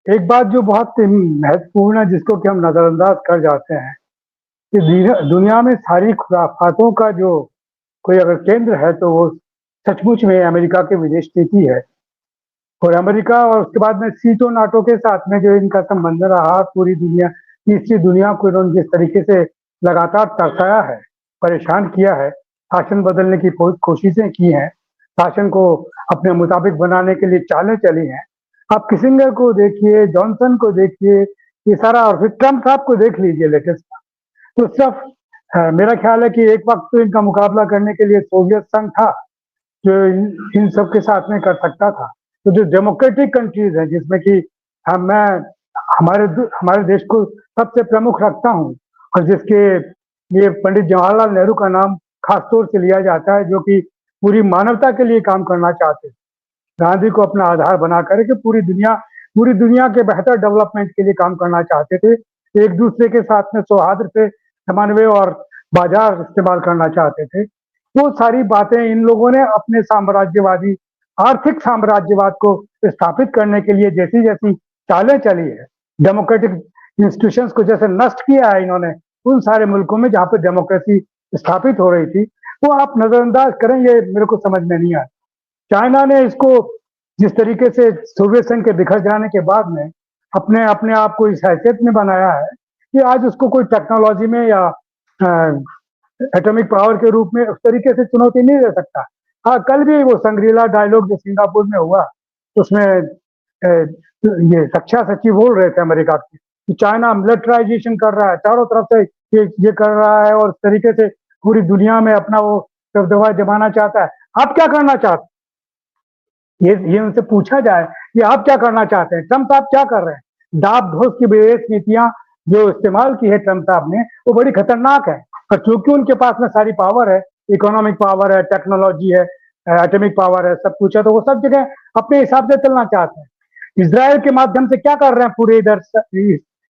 एक बात जो बहुत महत्वपूर्ण है जिसको कि हम नज़रअंदाज कर जाते हैं कि दुनिया में सारी खुराफातों का जो कोई अगर केंद्र है तो वो सचमुच में अमेरिका की विदेश नीति है। और अमेरिका और उसके बाद में सीटो नाटो के साथ में जो इनका संबंध रहा पूरी दुनिया तीसरी दुनिया को इन्होंने जिस तरीके से लगातार तरसाया है, परेशान किया है, शासन बदलने की कोशिशें की हैं, शासन को अपने मुताबिक बनाने के लिए चालें चली हैं। आप किसिंगर को देखिए, जॉनसन को देखिए, ये सारा और फिर ट्रम्प साहब को देख लीजिए लेटेस्ट। तो सिर्फ मेरा ख्याल है कि एक वक्त तो इनका मुकाबला करने के लिए सोवियत संघ था जो इन सब के साथ में कर सकता था। तो जो डेमोक्रेटिक कंट्रीज हैं जिसमें कि मैं हमारे देश को सबसे प्रमुख रखता हूँ और जिसके लिए पंडित जवाहरलाल नेहरू का नाम खास तौर से लिया जाता है, जो कि पूरी मानवता के लिए काम करना चाहते थे, गांधी को अपना आधार बना करके पूरी दुनिया के बेहतर डेवलपमेंट के लिए काम करना चाहते थे, एक दूसरे के साथ में सौहार्द से समन्वय और बाजार इस्तेमाल करना चाहते थे। वो सारी बातें इन लोगों ने अपने साम्राज्यवादी आर्थिक साम्राज्यवाद को स्थापित करने के लिए जैसी जैसी चालें चली है, डेमोक्रेटिक इंस्टीट्यूशंस को जैसे नष्ट किया है इन्होंने उन सारे मुल्कों में जहां पर डेमोक्रेसी स्थापित हो रही थी, वो आप नजरअंदाज करें, ये मेरे को समझ में नहीं आया। चाइना ने इसको जिस तरीके से सोवियत संघ के बिखर जाने के बाद में अपने अपने आप को इस हैसियत में बनाया है कि आज उसको कोई टेक्नोलॉजी में या एटॉमिक पावर के रूप में उस तरीके से चुनौती नहीं दे सकता। हाँ, कल भी वो संग्रीला डायलॉग जो सिंगापुर में हुआ उसमें ये रक्षा सचिव बोल रहे थे अमेरिका के कि चाइना मिलिटराइजेशन कर रहा है, चारों तरफ से ये कर रहा है और इस तरीके से पूरी दुनिया में अपना वो दबदबा जमाना चाहता है। आप क्या करना चाहते हैं? ये उनसे पूछा जाए कि आप क्या करना चाहते हैं। ट्रम्प साहब क्या कर रहे हैं? दाब धोस की विदेश नीतियां जो इस्तेमाल की है ट्रम्प साहब ने वो बड़ी खतरनाक है, और चूंकि उनके पास में सारी पावर है, इकोनॉमिक पावर है, टेक्नोलॉजी है, एटॉमिक पावर है, सब कुछ है, तो वो सब जगह अपने हिसाब से चलना चाहते हैं। इसराइल के माध्यम से क्या कर रहे हैं पूरे इधर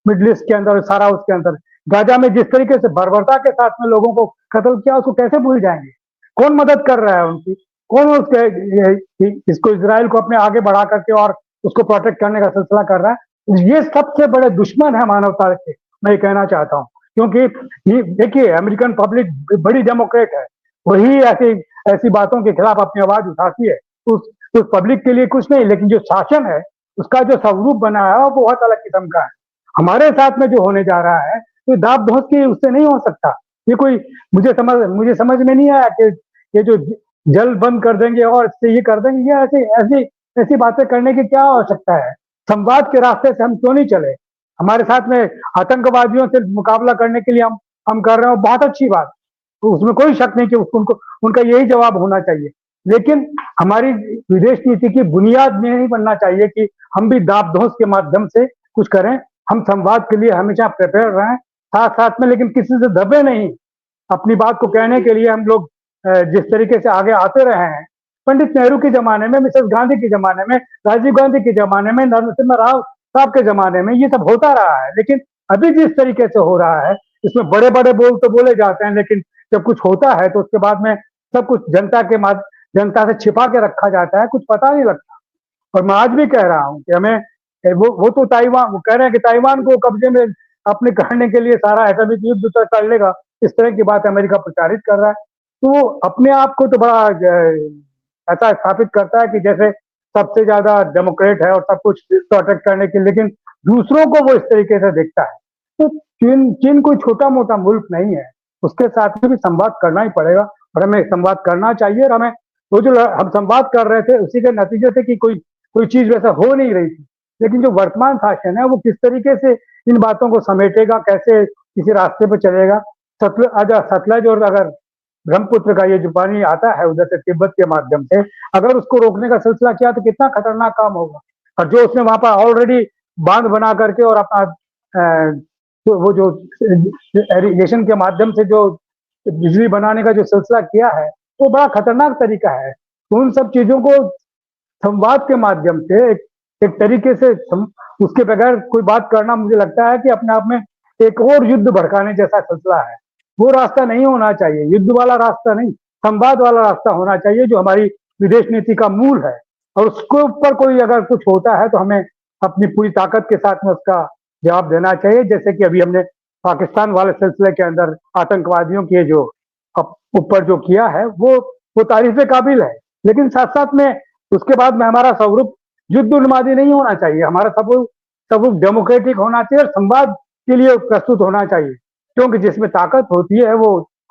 मिडल ईस्ट के अंदर, सारा उसके अंदर गाजा में जिस तरीके से बर्बरता के साथ में लोगों को कत्ल किया, उसको कैसे भूल जाएंगे? कौन मदद कर रहा है उनकी? कौन उसके इसको इसराइल को अपने आगे बढ़ा करके और उसको प्रोटेक्ट करने का सिलसिला कर रहा है? ये सबसे बड़े दुश्मन है मानवता के, मैं ये कहना चाहता हूँ। क्योंकि ये देखिए, अमेरिकन पब्लिक बड़ी डेमोक्रेट है, वही ऐसी ऐसी बातों के खिलाफ अपनी आवाज उठाती है। उस पब्लिक के लिए कुछ नहीं, लेकिन जो शासन है उसका जो स्वरूप बना है वो बहुत अलग किस्म का है। हमारे साथ में जो होने जा रहा है तो दाब धोस की उससे नहीं हो सकता। ये कोई मुझे समझ में नहीं आया कि ये जो जल बंद कर देंगे और इससे ये कर देंगे, ये ऐसी ऐसी ऐसी बातें करने की क्या आवश्यकता है? संवाद के रास्ते से हम क्यों नहीं चले? हमारे साथ में आतंकवादियों से मुकाबला करने के लिए हम कर रहे हो, बहुत अच्छी बात, तो उसमें कोई शक नहीं कि उनको उनका यही जवाब होना चाहिए। लेकिन हमारी विदेश नीति की बुनियाद में नहीं बनना चाहिए कि हम भी दाब धोस के माध्यम से कुछ करें। हम संवाद के लिए हमेशा प्रिपेयर रहें साथ साथ में, लेकिन किसी से दबे नहीं। अपनी बात को कहने के लिए हम लोग जिस तरीके से आगे आते रहे हैं, पंडित नेहरू के जमाने में, मिसेस गांधी के जमाने में, राजीव गांधी के जमाने में, नरसिम्हा राव साहब के जमाने में, ये सब होता रहा है। लेकिन अभी जिस तरीके से हो रहा है इसमें बड़े बड़े बोल तो बोले जाते हैं, लेकिन जब कुछ होता है तो उसके बाद में सब कुछ जनता से छिपा के रखा जाता है, कुछ पता नहीं लगता। और मैं आज भी कह रहा हूँ कि हमें वो तो ताइवान, वो कह रहे हैं कि ताइवान को कब्जे में अपने करने के लिए सारा एटॉमिक युद्ध तक कर लेगा, इस तरह की बात अमेरिका प्रचारित कर रहा है। तो वो अपने आप को तो बड़ा ऐसा स्थापित करता है कि जैसे सबसे ज्यादा डेमोक्रेट है और सब कुछ प्रोटेक्ट करने के, लेकिन दूसरों को वो इस तरीके से देखता है। तो चीन कोई छोटा मोटा मुल्क नहीं है, उसके साथ में भी संवाद करना ही पड़ेगा और हमें संवाद करना चाहिए। और हमें वो जो हम संवाद कर रहे थे उसी के नतीजे थे कि कोई चीज वैसा हो नहीं रही थी। लेकिन जो वर्तमान शासन है वो किस तरीके से इन बातों को समेटेगा, कैसे किसी रास्ते पर चलेगा। सतलज और अगर ब्रह्मपुत्र का ये जो पानी आता है उधर से तिब्बत के माध्यम से, अगर उसको रोकने का सिलसिला किया तो कितना खतरनाक काम होगा। और जो उसने वहां पर ऑलरेडी बांध बना करके और अपना तो वो जो इरिगेशन के माध्यम से जो बिजली बनाने का जो सिलसिला किया है वो बड़ा खतरनाक तरीका है। तो उन सब चीजों को संवाद के माध्यम से एक तरीके से उसके बगैर कोई बात करना, मुझे लगता है कि अपने आप में एक और युद्ध भड़काने जैसा सिलसिला है। वो रास्ता नहीं होना चाहिए, युद्ध वाला रास्ता नहीं, संवाद वाला रास्ता होना चाहिए जो हमारी विदेश नीति का मूल है। और उसके ऊपर कोई अगर कुछ होता है तो हमें अपनी पूरी ताकत के साथ में उसका जवाब देना चाहिए। जैसे कि अभी हमने पाकिस्तान वाले सिलसिले के अंदर आतंकवादियों के जो ऊपर जो किया है वो तारीफ काबिल है, लेकिन साथ साथ में उसके बाद में हमारा स्वरूप युद्ध उन्मादी नहीं होना चाहिए। हमारा स्वरूप डेमोक्रेटिक होना चाहिए और संवाद के लिए प्रस्तुत होना चाहिए, क्योंकि जिसमें ताकत होती है वो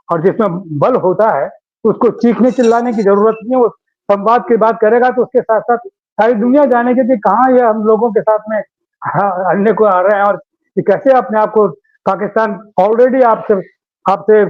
और जिसमें बल होता है उसको चीखने चिल्लाने की जरूरत नहीं है। वो संवाद की बात करेगा तो उसके साथ साथ सारी दुनिया जानेगी कि कहाँ ये हम लोगों के साथ में अन्य को आ रहे हैं और कि कैसे अपने आप को पाकिस्तान ऑलरेडी आपसे आपसे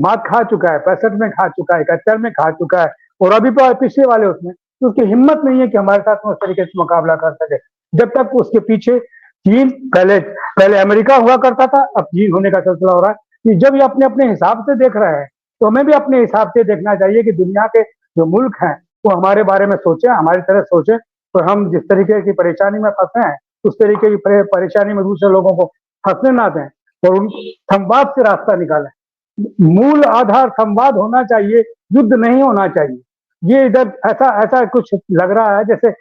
मात खा चुका है, 65 में खा चुका है, 71 में खा चुका है और अभी तो पिछले वाले उसमें तो उसकी हिम्मत नहीं है कि हमारे साथ में उस तरीके से मुकाबला कर सके। जब तक उसके पीछे चीन पहले पहले अमेरिका हुआ करता था, अब चीन होने का सिलसिला हो रहा है कि जब ये अपने अपने हिसाब से देख रहे हैं तो हमें भी अपने हिसाब से देखना चाहिए कि दुनिया के जो मुल्क हैं वो हमारे बारे में सोचे, हमारी तरह सोचे। तो हम जिस तरीके की परेशानी में फंसे हैं उस तरीके की परेशानी में दूसरे लोगों को फंसने ना दें और उन संवाद से रास्ता निकालें। मूल आधार संवाद होना चाहिए, युद्ध नहीं होना चाहिए। ये इधर ऐसा ऐसा कुछ लग रहा है जैसे